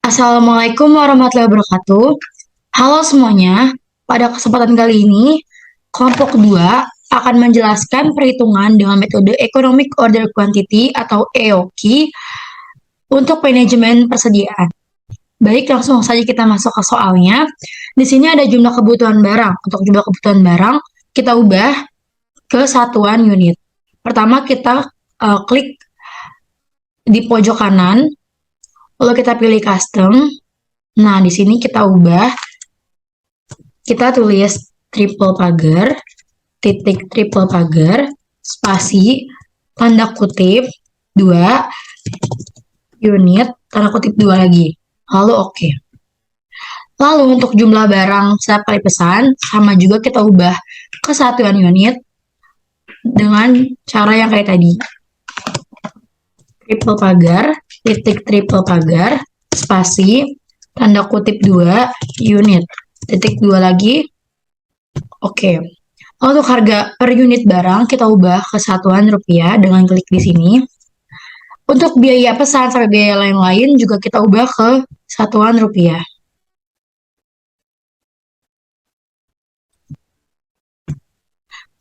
Assalamualaikum warahmatullahi wabarakatuh. Halo semuanya, pada kesempatan kali ini, kelompok 2 akan menjelaskan perhitungan dengan metode Economic Order Quantity atau EOQ untuk manajemen persediaan. Baik, langsung saja kita masuk ke soalnya. Di sini ada jumlah kebutuhan barang. Untuk jumlah kebutuhan barang, kita ubah ke satuan unit. Pertama, kita klik di pojok kanan, lalu kita pilih custom. Nah, di sini kita ubah, kita tulis triple pagar, titik triple pagar, spasi, tanda kutip, 2, unit, tanda kutip 2 lagi. Lalu oke. Lalu untuk jumlah barang setiap kali pesan, sama juga kita ubah ke satuan unit dengan cara yang kayak tadi. Triple pagar, titik triple pagar, spasi, tanda kutip 2, unit, titik 2 lagi, oke. Untuk harga per unit barang, kita ubah ke satuan rupiah dengan klik di sini. Untuk biaya pesan sampai biaya lain-lain juga kita ubah ke satuan rupiah.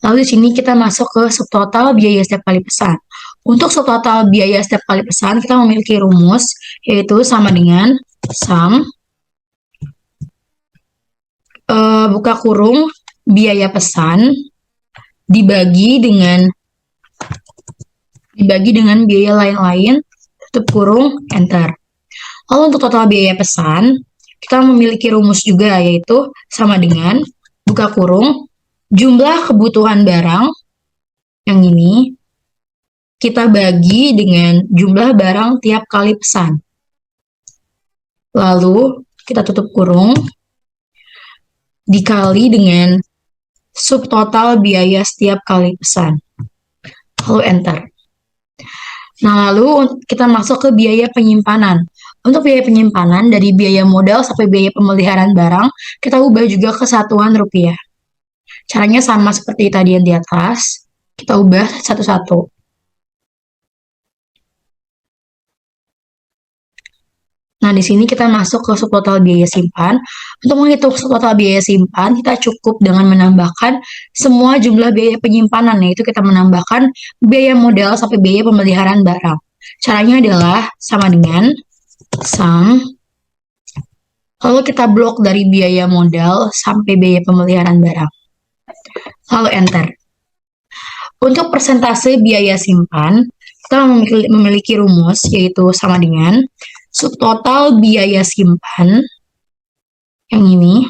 Lalu di sini kita masuk ke subtotal biaya setiap kali pesan. Untuk subtotal biaya setiap kali pesan, kita memiliki rumus, yaitu sama dengan sum, buka kurung, biaya pesan, dibagi dengan biaya lain-lain, tutup kurung, enter. Lalu untuk total biaya pesan, kita memiliki rumus juga, yaitu sama dengan buka kurung, jumlah kebutuhan barang, yang ini, kita bagi dengan jumlah barang tiap kali pesan. Lalu, kita tutup kurung, dikali dengan subtotal biaya setiap kali pesan. Lalu enter. Nah, lalu kita masuk ke biaya penyimpanan. Untuk biaya penyimpanan, dari biaya modal sampai biaya pemeliharaan barang, kita ubah juga ke satuan rupiah. Caranya sama seperti tadi yang di atas, kita ubah satu-satu. Nah, di sini kita masuk ke subtotal biaya simpan. Untuk menghitung subtotal biaya simpan, kita cukup dengan menambahkan semua jumlah biaya penyimpanan, yaitu kita menambahkan biaya modal sampai biaya pemeliharaan barang. Caranya adalah sama dengan sum, lalu kita blok dari biaya modal sampai biaya pemeliharaan barang. Lalu enter. Untuk persentase biaya simpan, kita memiliki rumus, yaitu sama dengan subtotal biaya simpan, yang ini,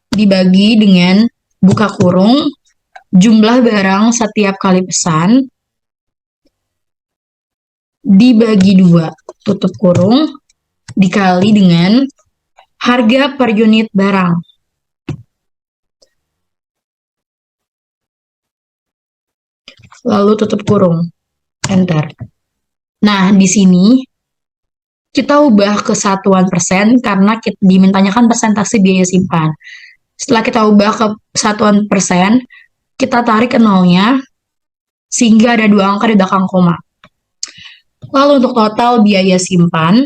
dibagi dengan buka kurung, jumlah barang setiap kali pesan, dibagi 2, tutup kurung, dikali dengan harga per unit barang. Lalu tutup kurung, enter. Nah, di sini kita ubah ke satuan persen karena kita dimintanya kan persentase biaya simpan. Setelah kita ubah ke satuan persen, kita tarik ke nolnya, sehingga ada 2 angka di belakang koma. Lalu untuk total biaya simpan,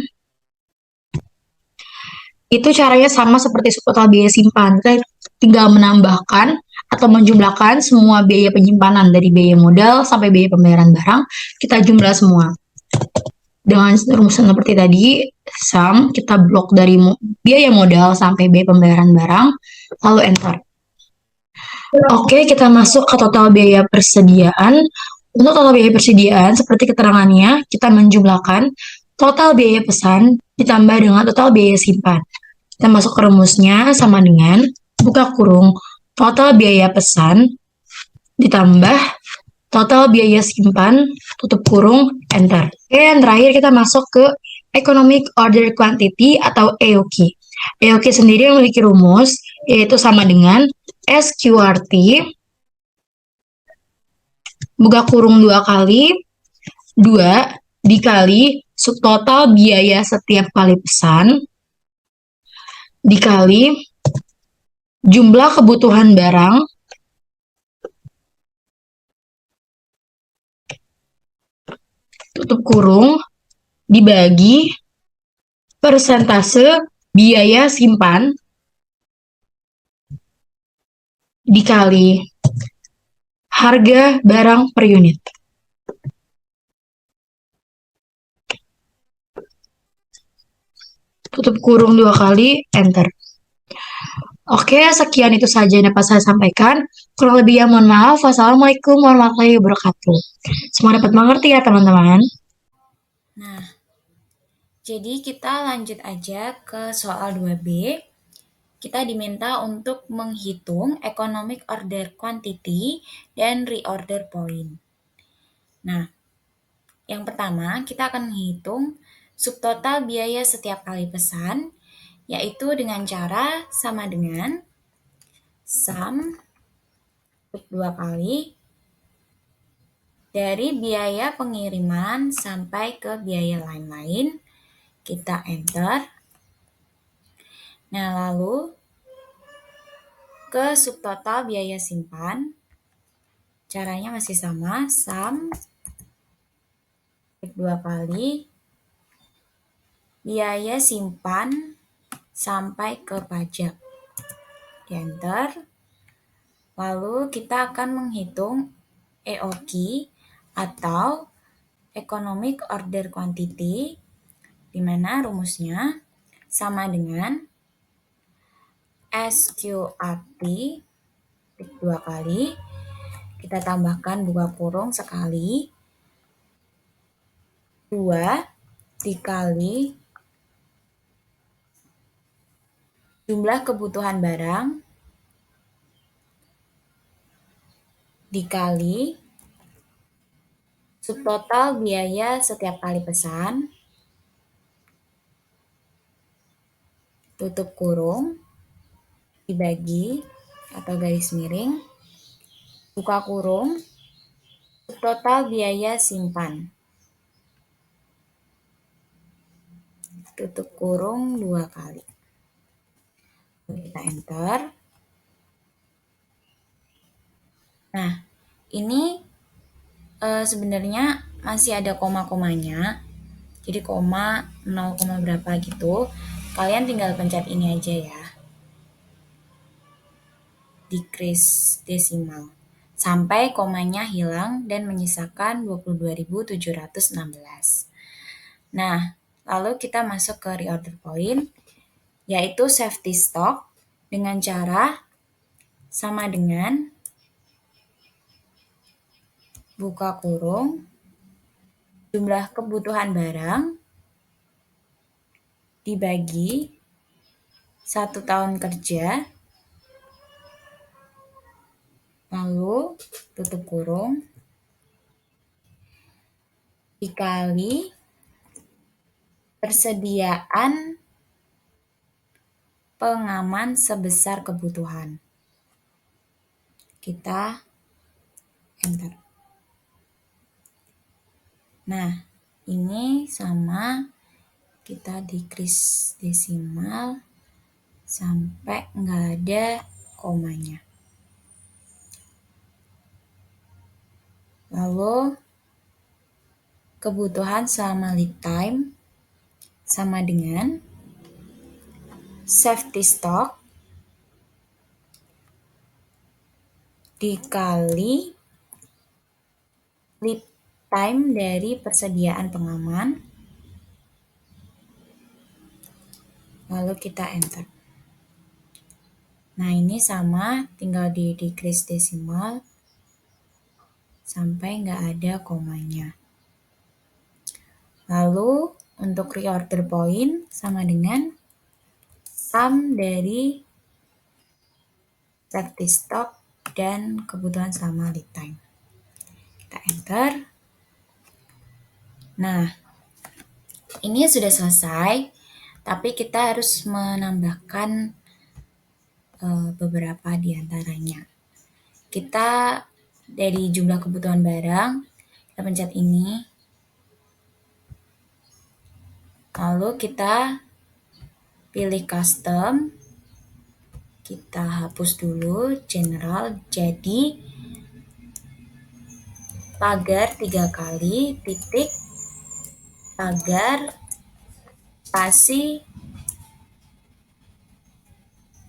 itu caranya sama seperti subtotal biaya simpan. Kita tinggal menambahkan atau menjumlahkan semua biaya penyimpanan dari biaya modal sampai biaya pembayaran barang, kita jumlah semua. Dengan rumus seperti tadi, sum, kita blok dari biaya modal sampai biaya pembayaran barang, lalu enter. Oke, kita masuk ke total biaya persediaan. Untuk total biaya persediaan, seperti keterangannya, kita menjumlahkan total biaya pesan ditambah dengan total biaya simpan. Kita masuk ke rumusnya sama dengan buka kurung total biaya pesan ditambah total biaya simpan, tutup kurung, enter. Oke, yang terakhir kita masuk ke Economic Order Quantity atau EOQ. EOQ sendiri memiliki rumus, yaitu sama dengan SQRT, buka kurung 2 kali, 2 dikali subtotal biaya setiap kali pesan, dikali jumlah kebutuhan barang, tutup kurung, dibagi persentase biaya simpan dikali harga barang per unit. Tutup kurung 2 kali, enter. Oke, sekian itu saja yang dapat saya sampaikan. Kurang lebihnya mohon maaf. Wassalamualaikum warahmatullahi wabarakatuh. Semoga dapat mengerti ya teman-teman. Nah, jadi kita lanjut aja ke soal 2B. Kita diminta untuk menghitung economic order quantity dan reorder point. Nah, yang pertama kita akan menghitung subtotal biaya setiap kali pesan, yaitu dengan cara sama dengan sum 2 kali dari biaya pengiriman sampai ke biaya lain-lain. Kita enter. Nah, lalu ke subtotal biaya simpan, caranya masih sama, sum 2 kali biaya simpan sampai ke pajak. Di enter. Lalu kita akan menghitung EOQ atau Economic Order Quantity, di mana rumusnya sama dengan SQRT 2 kali, kita tambahkan buka kurung sekali, 2 dikali jumlah kebutuhan barang dikali subtotal biaya setiap kali pesan, tutup kurung, dibagi atau garis miring, buka kurung, subtotal biaya simpan, tutup kurung 2 kali. Kita enter. Nah, ini sebenarnya masih ada koma-komanya. Jadi koma 0, berapa gitu. Kalian tinggal pencet ini aja ya. Decrease desimal. Sampai komanya hilang dan menyisakan 22.716. Nah, lalu kita masuk ke reorder point, yaitu safety stock dengan cara sama dengan buka kurung, jumlah kebutuhan barang dibagi 1 tahun kerja, lalu tutup kurung, dikali persediaan pengaman sebesar kebutuhan. Kita enter. Nah, ini sama, kita decrease desimal sampai nggak ada komanya. Lalu kebutuhan selama lead time sama dengan safety stock dikali lead time dari persediaan pengaman, lalu kita enter. Nah, ini sama, tinggal di decrease desimal sampai nggak ada komanya. Lalu untuk reorder point sama dengan sum dari safety stock dan kebutuhan selama lead time. Kita enter. Nah, ini sudah selesai, tapi kita harus menambahkan beberapa di antaranya. Kita dari jumlah kebutuhan barang, kita pencet ini. Lalu kita pilih custom. Kita hapus dulu general, jadi pagar 3 kali, titik, pagar, spasi,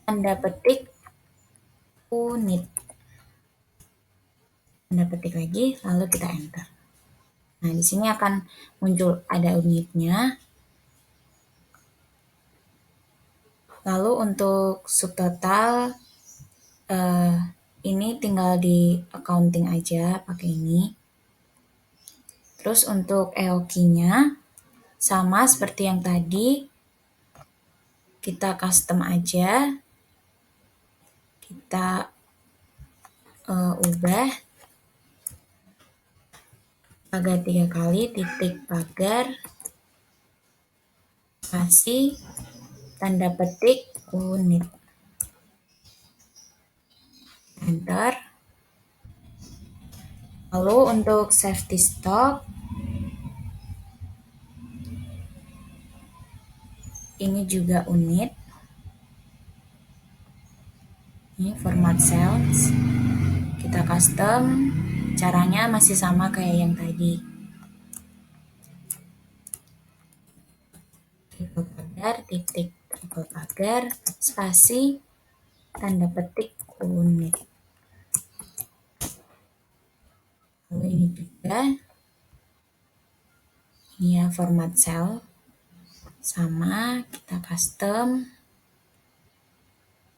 tanda petik, unit. Tanda petik lagi, lalu kita enter. Nah, di sini akan muncul ada unitnya. Lalu untuk subtotal, ini tinggal di accounting aja pakai ini. Terus untuk EOQ-nya sama seperti yang tadi, kita custom aja. Kita ubah pagar 3 kali, titik pagar, spasi, tanda petik, unit. Enter. Lalu untuk safety stock, ini juga unit. Ini format cells. Kita custom, caranya masih sama kayak yang tadi. Triple pagar, titik triple pagar, spasi, tanda petik, unit. Lalu ini juga, ini ya format cell. Sama, kita custom,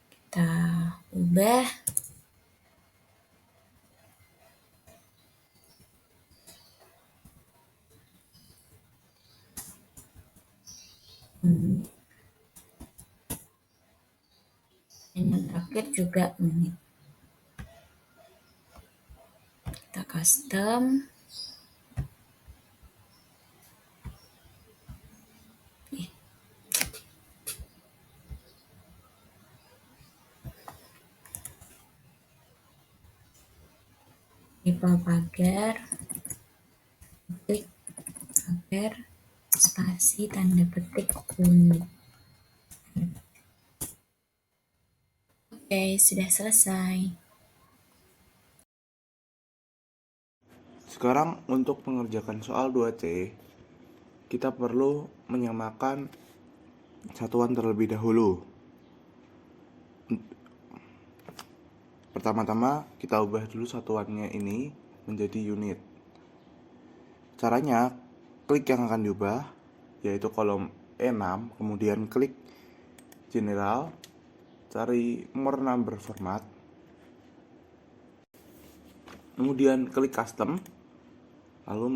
kita ubah. Dan yang terakhir juga unit. Kita custom. Triple pagar, titik pagar, spasi, tanda petik, unit. Oke, sudah selesai. Sekarang untuk mengerjakan soal 2C, kita perlu menyamakan satuan terlebih dahulu. Pertama-tama kita ubah dulu satuannya ini menjadi unit. Caranya, klik yang akan diubah, yaitu kolom E6, kemudian klik General, cari More Number Format, kemudian klik Custom, lalu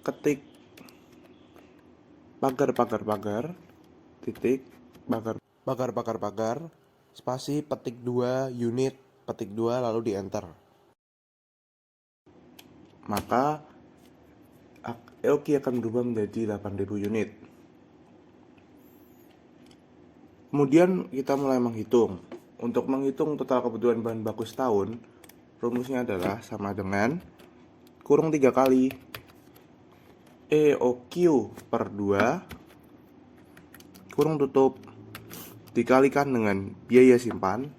ketik pagar, titik pagar, spasi petik 2 unit, petik 2 lalu di enter. Maka EOQ akan berubah menjadi 8000 unit. Kemudian kita mulai menghitung. Untuk menghitung total kebutuhan bahan baku setahun, rumusnya adalah sama dengan kurung 3 kali EOQ per 2 kurung tutup dikalikan dengan biaya simpan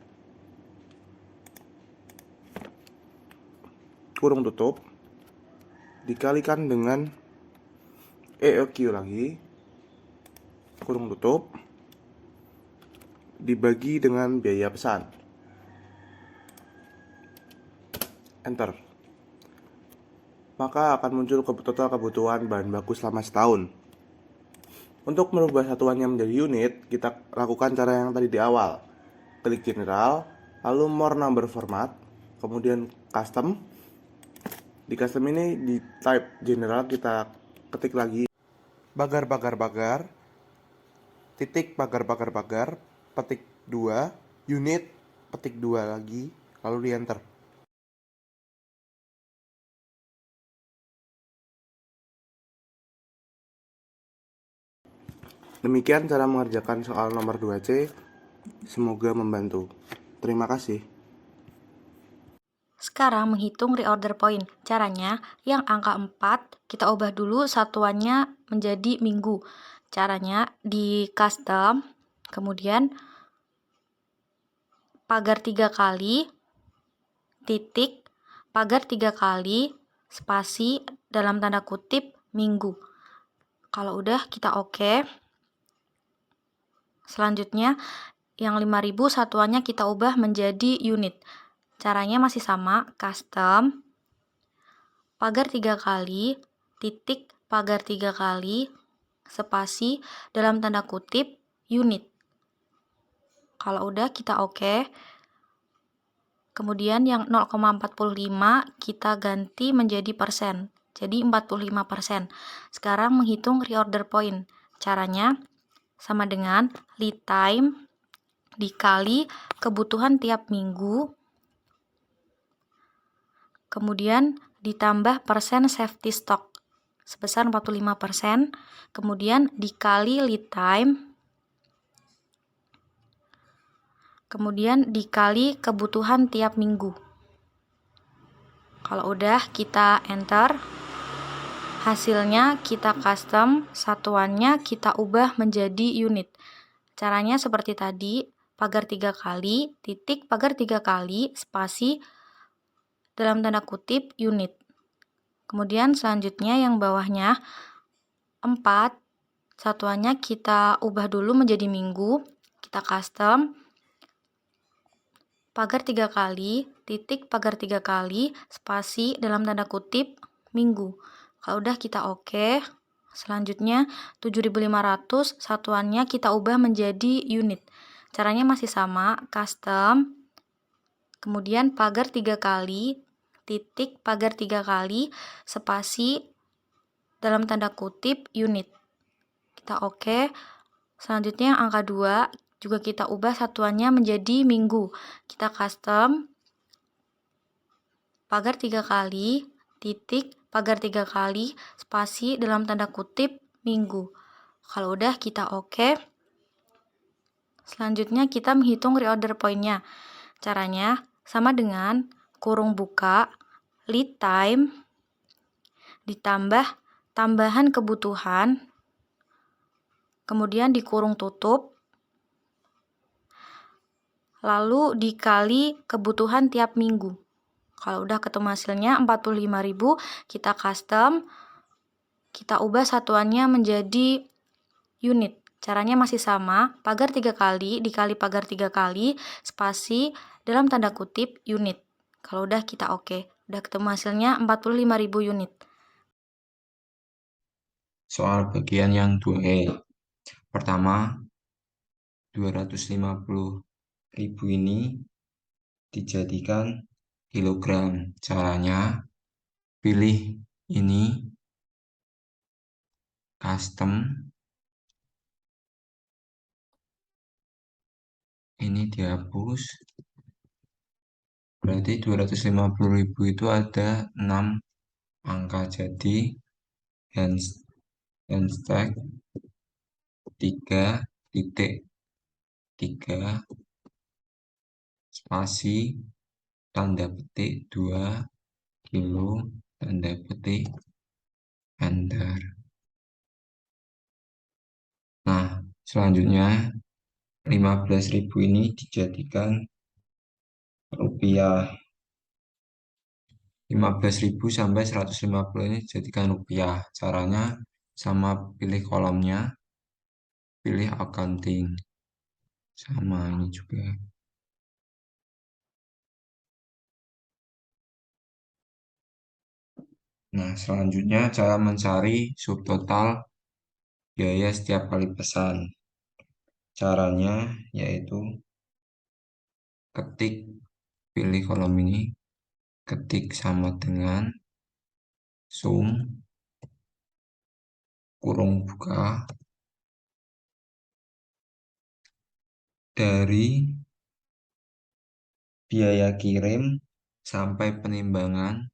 kurung tutup dikalikan dengan EOQ lagi kurung tutup dibagi dengan biaya pesan. Enter. Maka akan muncul total kebutuhan bahan baku selama setahun. Untuk merubah satuannya menjadi unit, kita lakukan cara yang tadi di awal. Klik General, lalu More Number Format, kemudian Custom. Di Custom ini di type General kita ketik lagi pagar, titik pagar, petik 2, unit, petik 2 lagi, lalu di enter. Demikian cara mengerjakan soal nomor 2C. Semoga membantu. Terima kasih. Sekarang menghitung reorder point. Caranya, yang angka 4 kita ubah dulu satuannya menjadi minggu. Caranya di custom, kemudian pagar 3 kali, titik, pagar 3 kali, spasi, dalam tanda kutip minggu. Kalau udah kita oke. Selanjutnya yang 5.000 satuannya kita ubah menjadi unit. Caranya masih sama, custom, pagar 3 kali, titik pagar 3 kali, spasi, dalam tanda kutip, unit. Kalau udah kita oke. Kemudian yang 0,45 kita ganti menjadi persen. Jadi 45%. Sekarang menghitung reorder point. Caranya sama dengan lead time dikali kebutuhan tiap minggu, kemudian ditambah persen safety stock sebesar 45%, kemudian dikali lead time, kemudian dikali kebutuhan tiap minggu. Kalau udah kita enter, hasilnya kita custom, satuannya kita ubah menjadi unit. Caranya seperti tadi, pagar 3 kali, titik pagar 3 kali, spasi, dalam tanda kutip unit. Kemudian selanjutnya yang bawahnya 4, satuannya kita ubah dulu menjadi minggu, kita custom, pagar 3 kali, titik pagar 3 kali, spasi, dalam tanda kutip minggu. Kalau udah kita oke. Selanjutnya 7.500 satuannya kita ubah menjadi unit. Caranya masih sama, custom, kemudian pagar 3 kali, titik pagar 3 kali, spasi, dalam tanda kutip unit. Kita oke. Selanjutnya yang angka 2 juga kita ubah satuannya menjadi minggu. Kita custom, pagar 3 kali, titik pagar 3 kali, spasi, dalam tanda kutip minggu. Kalau udah kita oke. Selanjutnya kita menghitung reorder point-nya. Caranya sama dengan kurung buka, lead time, ditambah tambahan kebutuhan, kemudian dikurung tutup, lalu dikali kebutuhan tiap minggu. Kalau udah ketemu hasilnya 45.000, kita custom, kita ubah satuannya menjadi unit. Caranya masih sama, pagar 3 kali dikali pagar 3 kali, spasi, dalam tanda kutip unit. Kalau udah kita oke. Udah ketemu hasilnya 45.000 unit. Soal bagian yang 2E. Pertama, 250.000 ini dijadikan kilogram. Caranya, pilih ini, custom, ini dihapus. Berarti 250.000 itu ada 6 angka, jadi handstack 3.3 spasi tanda petik 2 kilo tanda petik enter. Nah, selanjutnya 15.000 ini dijadikan rupiah. 15.000 sampai 150 ini dijadikan rupiah. Caranya sama, pilih kolomnya, pilih accounting. Sama ini juga. Nah, selanjutnya cara mencari subtotal biaya setiap kali pesan. Caranya yaitu ketik, pilih kolom ini, ketik sama dengan sum kurung buka dari biaya kirim sampai penimbangan,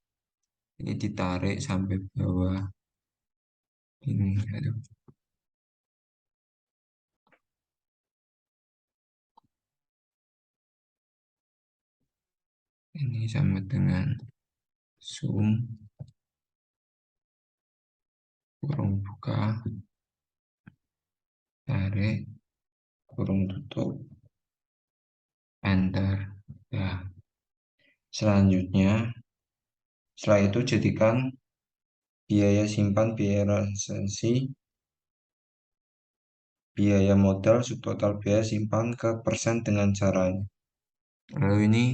ini ditarik sampai bawah ini. Aduh. Ini sama dengan sum kurung buka tarik kurung tutup enter. Nah, selanjutnya setelah itu jadikan biaya simpan, biaya transaksi, biaya modal, subtotal biaya simpan ke persen dengan caranya. Lalu ini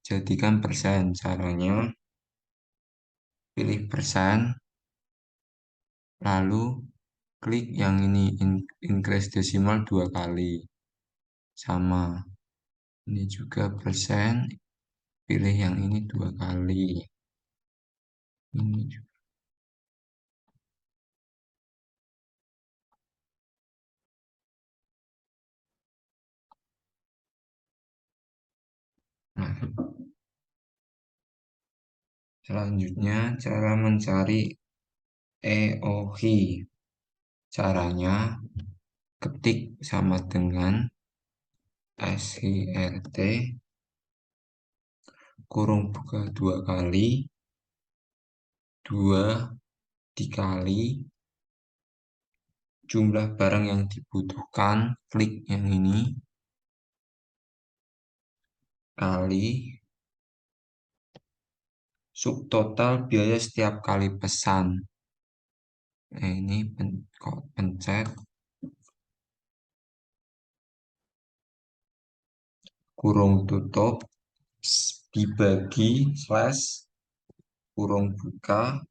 jadikan persen. Caranya pilih persen, lalu klik yang ini increase desimal 2 kali. Sama. Ini juga persen, pilih yang ini 2 kali. Ini juga. Nah, selanjutnya cara mencari EOH. Caranya ketik sama dengan SIRT kurung buka 2 kali 2 dikali jumlah barang yang dibutuhkan, klik yang ini kali subtotal biaya setiap kali pesan. Nah, ini pencet kurung tutup dibagi slash kurung buka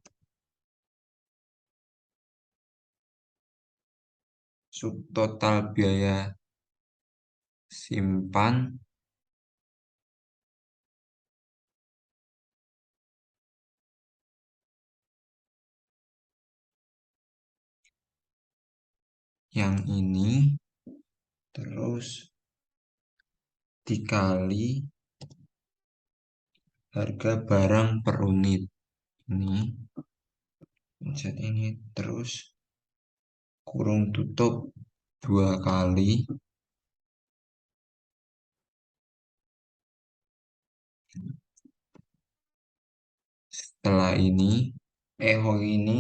subtotal biaya simpan yang ini terus dikali harga barang per unit. Ini pencet ini terus kurung tutup 2 kali setelah ini EOH ini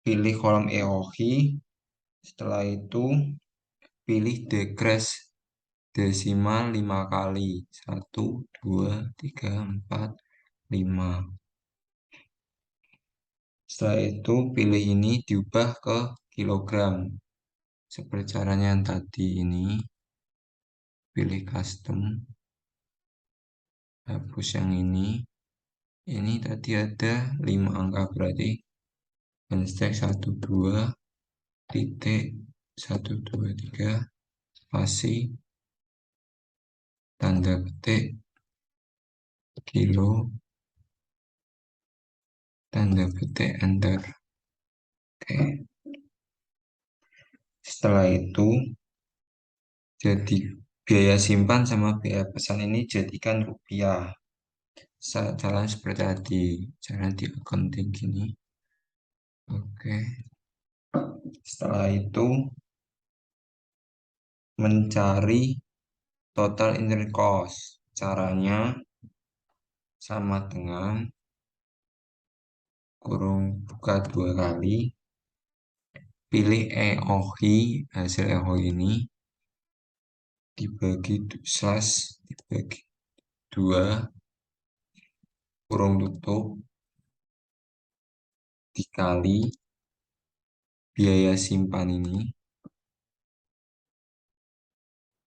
pilih kolom EOH, setelah itu pilih decrease desimal 5 kali 1, 2, 3, 4, 5. Setelah itu pilih ini diubah ke kilogram seperti caranya yang tadi ini, pilih custom, hapus yang ini tadi ada 5 angka berarti hashtag 12 titik 123 spasi tanda petik kilo tanda petik enter. Oke. Setelah itu jadi biaya simpan sama biaya pesan ini jadikan rupiah. Jalan seperti tadi, cara di accounting gini. Oke. Setelah itu mencari total internal cost. Caranya sama dengan kurung buka 2 kali, pilih EOH, hasil EOH ini dibagi slash dibagi 2 kurung tutup dikali biaya simpan ini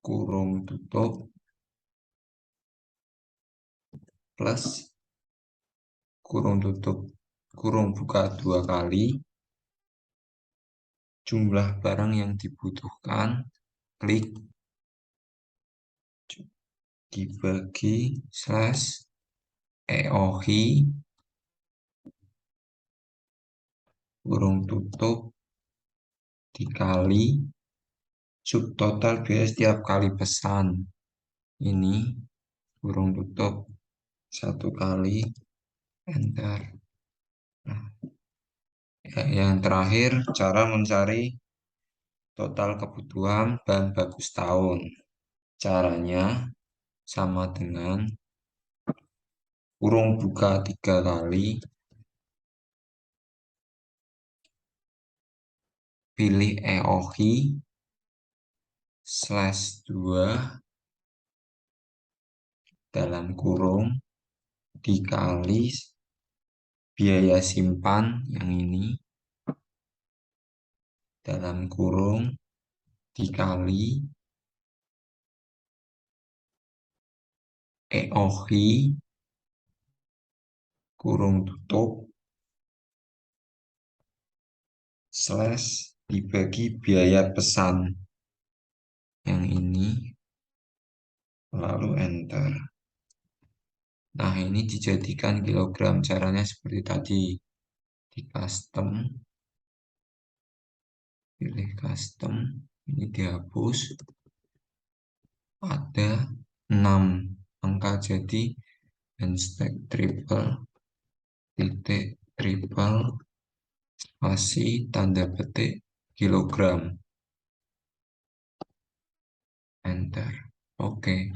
kurung tutup plus kurung tutup kurung buka 2 kali jumlah barang yang dibutuhkan, klik dibagi slash EOH kurung tutup dikali subtotal biaya setiap kali pesan. Ini kurung tutup 1 kali enter. Nah, yang terakhir cara mencari total kebutuhan bahan baku setahun. Caranya sama dengan kurung buka 3 kali, pilih EOH slash 2 , 2 dikali biaya simpan yang ini dalam kurung dikali EOHI kurung tutup slash dibagi biaya pesan yang ini, lalu enter. Nah, ini dijadikan kilogram. Caranya seperti tadi. Di custom, pilih custom, ini dihapus. Ada 6 angka, jadi handstack triple titik triple spasi tanda petik kilogram. Enter. Oke.